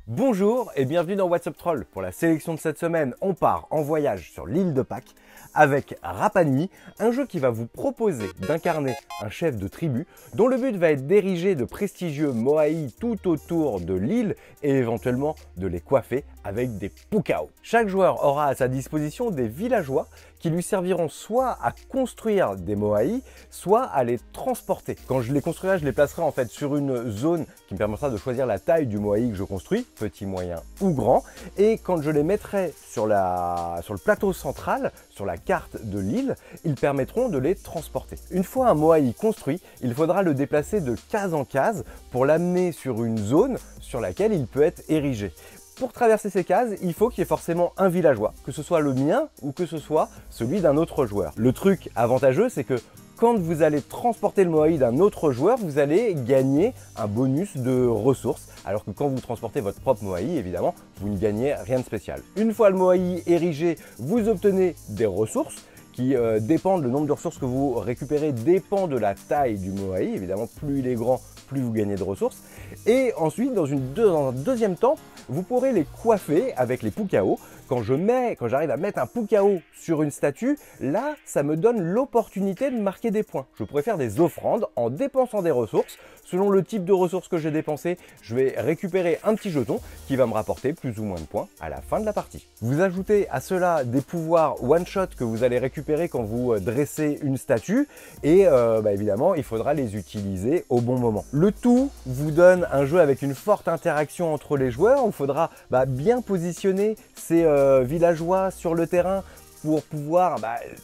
Bonjour et bienvenue dans What's Up Troll. Pour la sélection de cette semaine, on part en voyage sur l'île de Pâques avec Rapa Nui, un jeu qui va vous proposer d'incarner un chef de tribu dont le but va être d'ériger de prestigieux moaïs tout autour de l'île et éventuellement de les coiffer avec des pukao. Chaque joueur aura à sa disposition des villageois qui lui serviront soit à construire des moaïs, soit à les transporter. Quand je les construirai, je les placerai en fait sur une zone qui me permettra de choisir la taille du moaï que je construis, petit, moyen ou grand. Et quand je les mettrai sur le plateau central, sur la carte de l'île, ils permettront de les transporter. Une fois un moaï construit, il faudra le déplacer de case en case pour l'amener sur une zone sur laquelle il peut être érigé. Pour traverser ces cases, il faut qu'il y ait forcément un villageois, que ce soit le mien ou que ce soit celui d'un autre joueur. Le truc avantageux, c'est que quand vous allez transporter le moaï d'un autre joueur, vous allez gagner un bonus de ressources, alors que quand vous transportez votre propre moaï, évidemment, vous ne gagnez rien de spécial. Une fois le moaï érigé, vous obtenez des ressources qui dépendent, le nombre de ressources que vous récupérez dépend de la taille du moaï. Évidemment, plus il est grand, plus vous gagnez de ressources. Et ensuite, dans un deuxième temps, vous pourrez les coiffer avec les pukao. Quand j'arrive à mettre un pukao sur une statue, là, ça me donne l'opportunité de marquer des points. Je pourrais faire des offrandes en dépensant des ressources. Selon le type de ressources que j'ai dépensé, je vais récupérer un petit jeton qui va me rapporter plus ou moins de points à la fin de la partie. Vous ajoutez à cela des pouvoirs one-shot que vous allez récupérer quand vous dressez une statue et évidemment, il faudra les utiliser au bon moment. Le tout vous donne un jeu avec une forte interaction entre les joueurs. Il faudra bien positionner ces villageois sur le terrain pour pouvoir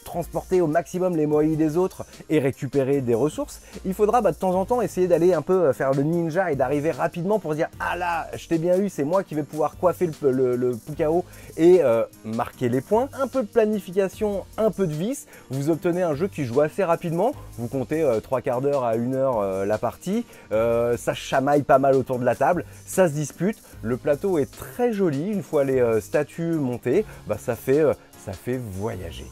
transporter au maximum les moaïs des autres et récupérer des ressources. Il faudra de temps en temps essayer d'aller un peu faire le ninja et d'arriver rapidement pour dire « Ah là, je t'ai bien eu, c'est moi qui vais pouvoir coiffer le pukao et marquer les points ». Un peu de planification, un peu de vis, vous obtenez un jeu qui joue assez rapidement. Vous comptez 3/4 d'heure à 1 heure la partie. Ça chamaille pas mal autour de la table, ça se dispute. Le plateau est très joli. Une fois les statues montées, ça fait voyager.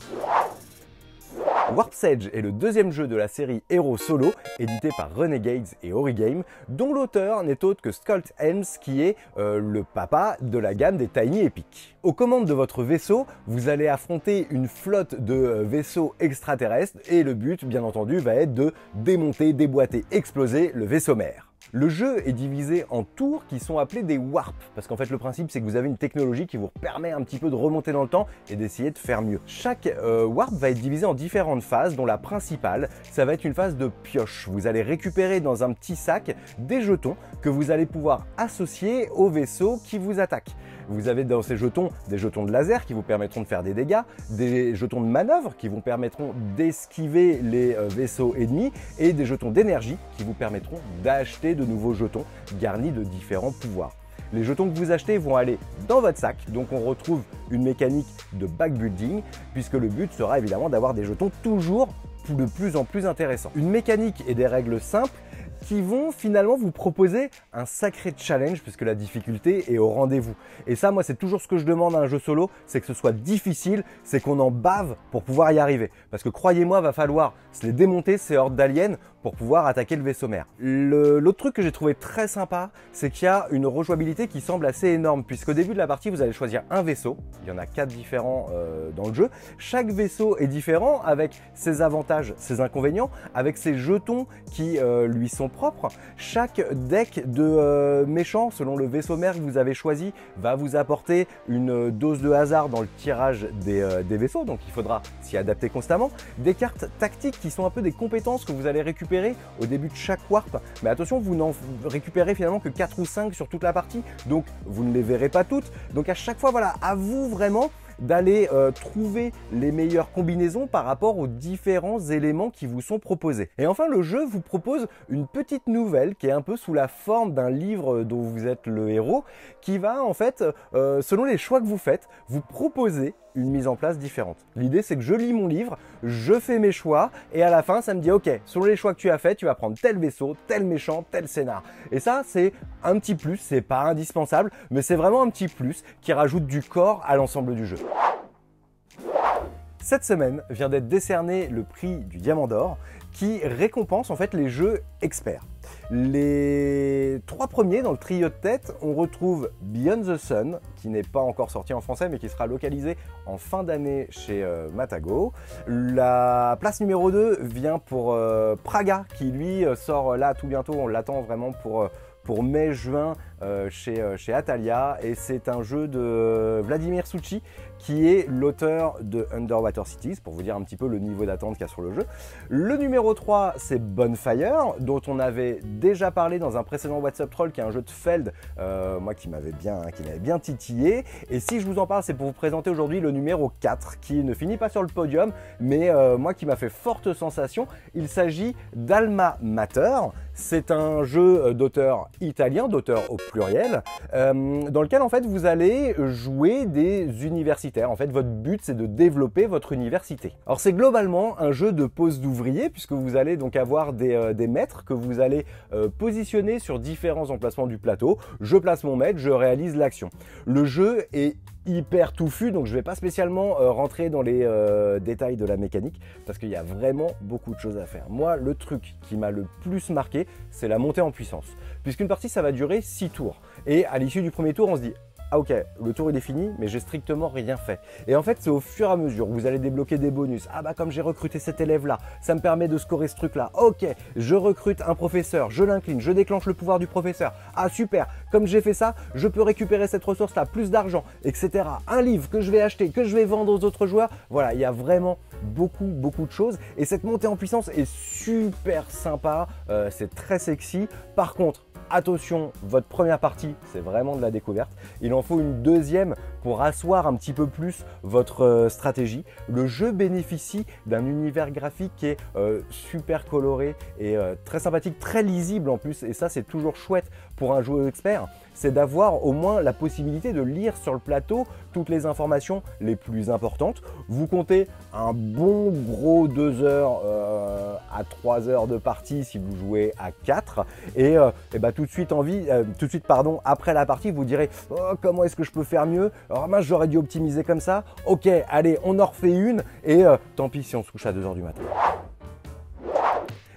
Warp's Edge est le deuxième jeu de la série Hero Solo, édité par Renegades et Origame, dont l'auteur n'est autre que Skulled Helms, qui est le papa de la gamme des Tiny Epic. Aux commandes de votre vaisseau, vous allez affronter une flotte de vaisseaux extraterrestres et le but, bien entendu, va être de démonter, déboîter, exploser le vaisseau mère. Le jeu est divisé en tours qui sont appelés des warps, parce qu'en fait le principe c'est que vous avez une technologie qui vous permet un petit peu de remonter dans le temps et d'essayer de faire mieux. Chaque warp va être divisé en différentes phases, dont la principale, ça va être une phase de pioche. Vous allez récupérer dans un petit sac des jetons que vous allez pouvoir associer aux vaisseaux qui vous attaquent. Vous avez dans ces jetons des jetons de laser qui vous permettront de faire des dégâts, des jetons de manœuvre qui vous permettront d'esquiver les vaisseaux ennemis et des jetons d'énergie qui vous permettront d'acheter de nouveaux jetons garnis de différents pouvoirs. Les jetons que vous achetez vont aller dans votre sac, donc on retrouve une mécanique de backbuilding puisque le but sera évidemment d'avoir des jetons toujours de plus en plus intéressants. Une mécanique et des règles simples qui vont finalement vous proposer un sacré challenge puisque la difficulté est au rendez-vous. Et ça, moi, c'est toujours ce que je demande à un jeu solo, c'est que ce soit difficile, c'est qu'on en bave pour pouvoir y arriver. Parce que croyez-moi, va falloir se les démonter, ces hordes d'aliens, pour pouvoir attaquer le vaisseau mère. L'autre truc que j'ai trouvé très sympa, c'est qu'il y a une rejouabilité qui semble assez énorme, puisqu'au début de la partie, vous allez choisir un vaisseau. Il y en a 4 différents dans le jeu. Chaque vaisseau est différent avec ses avantages, ses inconvénients, avec ses jetons qui lui sont propres. Chaque deck de méchants, selon le vaisseau mère que vous avez choisi, va vous apporter une dose de hasard dans le tirage des vaisseaux, donc il faudra s'y adapter constamment. Des cartes tactiques qui sont un peu des compétences que vous allez récupérer au début de chaque warp, mais attention, vous n'en récupérez finalement que 4 ou 5 sur toute la partie, donc vous ne les verrez pas toutes. Donc à chaque fois, voilà, à vous vraiment d'aller trouver les meilleures combinaisons par rapport aux différents éléments qui vous sont proposés. Et enfin, le jeu vous propose une petite nouvelle qui est un peu sous la forme d'un livre dont vous êtes le héros, qui va en fait, selon les choix que vous faites, vous proposer une mise en place différente. L'idée, c'est que je lis mon livre, je fais mes choix et à la fin, ça me dit « Ok, selon les choix que tu as fait, tu vas prendre tel vaisseau, tel méchant, tel scénar. » Et ça, c'est un petit plus, c'est pas indispensable, mais c'est vraiment un petit plus qui rajoute du corps à l'ensemble du jeu. Cette semaine vient d'être décerné le prix du Diamant d'Or qui récompense en fait les jeux experts. Les 3 premiers dans le trio de tête, on retrouve Beyond the Sun, qui n'est pas encore sorti en français, mais qui sera localisé en fin d'année chez Matago. La place numéro 2 vient pour Praga, qui lui sort là tout bientôt, on l'attend vraiment pour mai-juin chez Atalia, et c'est un jeu de Vladimir Suchy qui est l'auteur de Underwater Cities, pour vous dire un petit peu le niveau d'attente qu'il y a sur le jeu. Le numéro 3, c'est Bonfire, dont on avait déjà parlé dans un précédent WhatsApp Troll, qui est un jeu de Feld, moi qui m'avait bien titillé. Et si je vous en parle, c'est pour vous présenter aujourd'hui le numéro 4, qui ne finit pas sur le podium, mais moi qui m'a fait forte sensation. Il s'agit d'Alma Mater. C'est un jeu d'auteur italien, d'auteur au pluriel, dans lequel en fait vous allez jouer des universitaires. En fait, votre but, c'est de développer votre université. Alors, c'est globalement un jeu de pose d'ouvrier, puisque vous allez donc avoir des maîtres que vous allez positionner sur différents emplacements du plateau. Je place mon maître, je réalise l'action. Le jeu est hyper touffu, donc je ne vais pas spécialement rentrer dans les détails de la mécanique, parce qu'il y a vraiment beaucoup de choses à faire. Moi, le truc qui m'a le plus marqué, c'est la montée en puissance. Puisqu'une partie, ça va durer 6 tours. Et à l'issue du premier tour, on se dit: ah ok, le tour il est fini, mais j'ai strictement rien fait. Et en fait, c'est au fur et à mesure, vous allez débloquer des bonus. Ah bah comme j'ai recruté cet élève-là, ça me permet de scorer ce truc-là. Ok, je recrute un professeur, je l'incline, je déclenche le pouvoir du professeur. Ah super, comme j'ai fait ça, je peux récupérer cette ressource-là, plus d'argent, etc. Un livre que je vais acheter, que je vais vendre aux autres joueurs. Voilà, il y a vraiment beaucoup de choses. Et cette montée en puissance est super sympa, c'est très sexy. Par contre, attention, votre première partie, c'est vraiment de la découverte. Il en faut une deuxième pour asseoir un petit peu plus votre stratégie. Le jeu bénéficie d'un univers graphique qui est super coloré et très sympathique, très lisible en plus. Et ça, c'est toujours chouette pour un joueur expert. C'est d'avoir au moins la possibilité de lire sur le plateau toutes les informations les plus importantes. Vous comptez un bon gros 2 heures à 3 heures de partie si vous jouez à 4. Et bah, tout de suite, après la partie, vous direz: oh, comment est-ce que je peux faire mieux? Alors moi, j'aurais dû optimiser comme ça. Ok, allez, on en refait une. Et tant pis si on se couche à 2 heures du matin.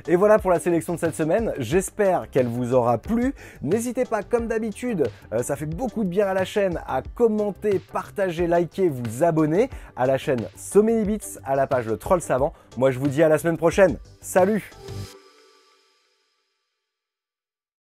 Et voilà pour la sélection de cette semaine, j'espère qu'elle vous aura plu. N'hésitez pas, comme d'habitude, ça fait beaucoup de bien à la chaîne, à commenter, partager, liker, vous abonner à la chaîne So Many Bits, à la page Le Troll Savant. Moi je vous dis à la semaine prochaine, salut!